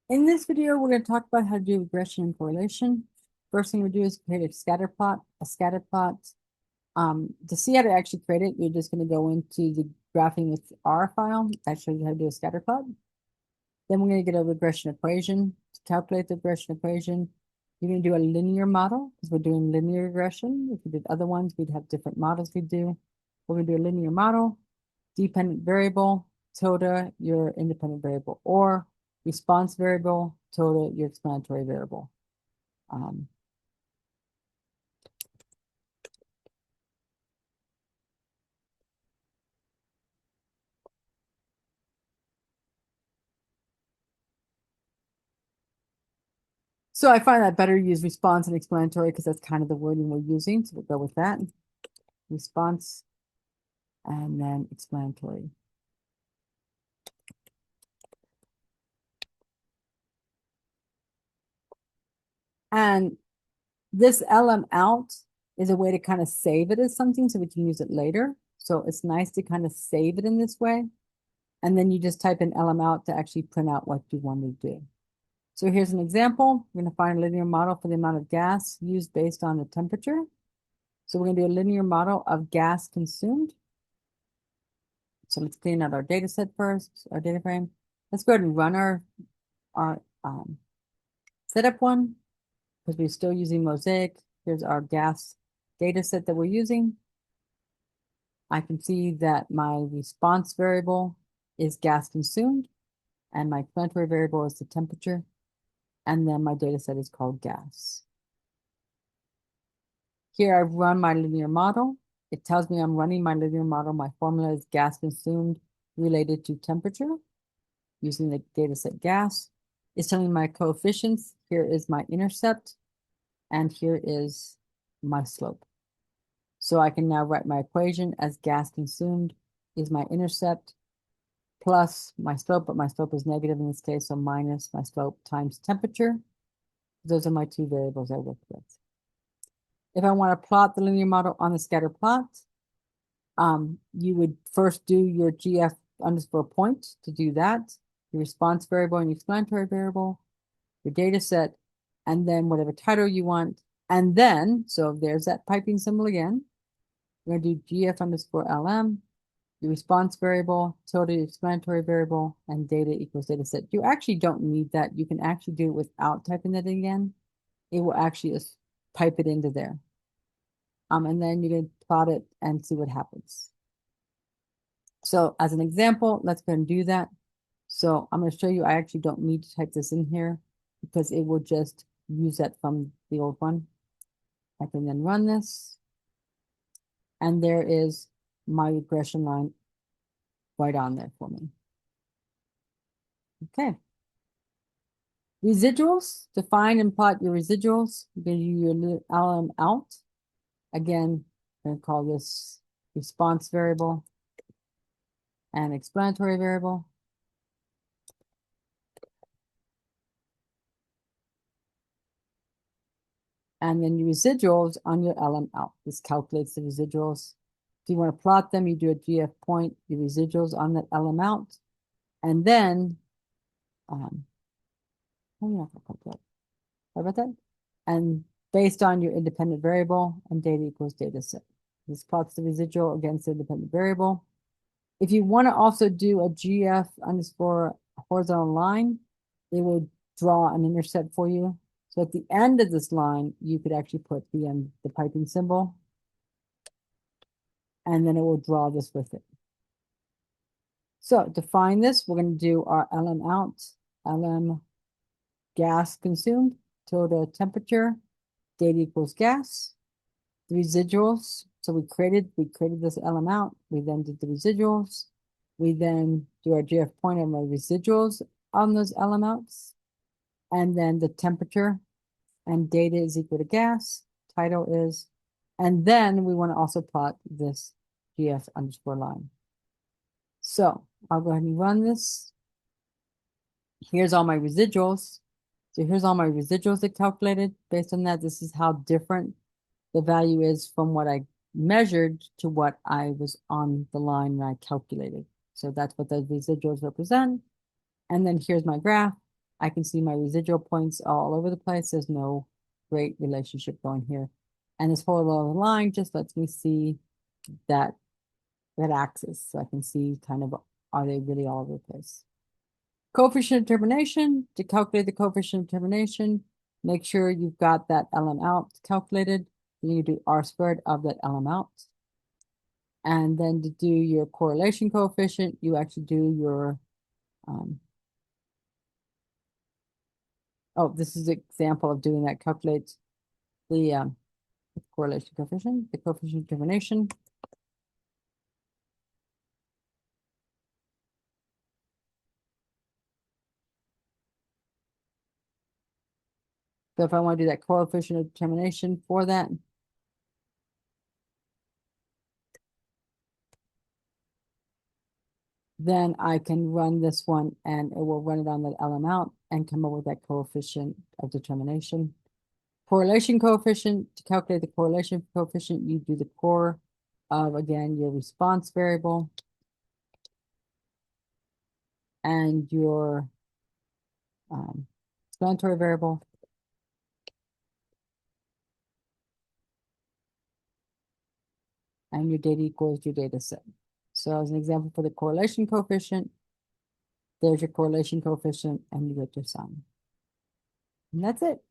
In this video, we're going to talk about how to do regression and correlation. First thing we do is create a scatter plot. To see how to actually create it, you're just going to go into the graphing with R file. That shows you how to do a scatter plot. Then we're going to get a regression equation. To calculate the regression equation, you're going to do a linear model because we're doing linear regression. If we did other ones, we'd have different models we'd do. We're going to do a linear model, dependent variable, tilde, your independent variable, or response variable, tilde, your explanatory variable. Um, so I find that better to use response and explanatory because that's kind of the wording we're using. So we'll go with that. Response and then explanatory. And this LM out is a way to kind of save it as something so we can use it later. So it's nice to kind of save it in this way. And then you just type in LM out to actually print out what you want to do. So here's an example. We're going to find a linear model for the amount of gas used based on the temperature. So we're going to do a linear model of gas consumed. So let's clean out our data set first, our data frame. Let's go ahead and run our setup one because we're still using Mosaic. Here's our gas data set that we're using. I can see that my response variable is gas consumed and my explanatory variable is the temperature. And then my data set is called gas. Here I've run my linear model. It tells me I'm running my linear model. My formula is gas consumed related to temperature using the data set gas. It's telling me my coefficients. Here is my intercept, and here is my slope. So I can now write my equation as gas consumed is my intercept plus my slope, but my slope is negative in this case, so minus my slope times temperature. Those are my two variables I work with. If I want to plot the linear model on the scatter plot, you would first do your GF underscore point to do that, your response variable and your explanatory variable, your data set, and then whatever title you want. And then, so there's that piping symbol again. We're going to do GF underscore LM, your response variable, tilde explanatory variable, and data equals data set. You actually don't need that. You can actually do it without typing that again. It will actually just pipe it into there. And then you can plot it and see what happens. So as an example, let's go and do that. So I'm going to show you, I actually don't need to type this in here because it will just use that from the old one. I can then run this. And there is my regression line right on there for me. Okay. Residuals, define and plot your residuals. You're going to use your LM out. Again, I'm going to call this response variable and explanatory variable. And then your residuals on your LM out. This calculates the residuals. If you want to plot them, you do a GF point, your residuals on that LM out. And then, oh yeah, sorry about that. And based on your independent variable and data equals data set. This plots the residual against the independent variable. If you want to also do a GF underscore horizontal line, it will draw an intercept for you. So at the end of this line, you could actually put the piping symbol, and then it will draw this with it. So to find this, we're going to do our LM out, LM gas consumed, tilde temperature, data equals gas, the residuals. So we created this LM out. We then did the residuals. We then do our GF point on my residuals on those LM outs. And then the temperature and data is equal to gas. Title is, and then we want to also plot this GF underscore line. So I'll go ahead and run this. Here's all my residuals. So here's all my residuals that calculated. Based on that, this is how different the value is from what I measured to what I was on the line when I calculated. So that's what those residuals represent. And then here's my graph. I can see my residual points all over the place. There's no great relationship going here. And this horizontal line just lets me see that axis. So I can see kind of, are they really all over the place? Coefficient of determination, to calculate the coefficient of determination, make sure you've got that LM out calculated. Then you do R squared of that LM out. And then to do your correlation coefficient, you actually do your, oh, this is an example of doing that. Calculate the correlation coefficient, the coefficient of determination. So if I want to do that coefficient of determination for that, then I can run this one and it will run it on that LM out and come up with that coefficient of determination. Correlation coefficient, to calculate the correlation coefficient, you do the core of, again, your response variable and your explanatory variable. And your data equals your data set. So as an example for the correlation coefficient, there's your correlation coefficient and you get your sum. And that's it.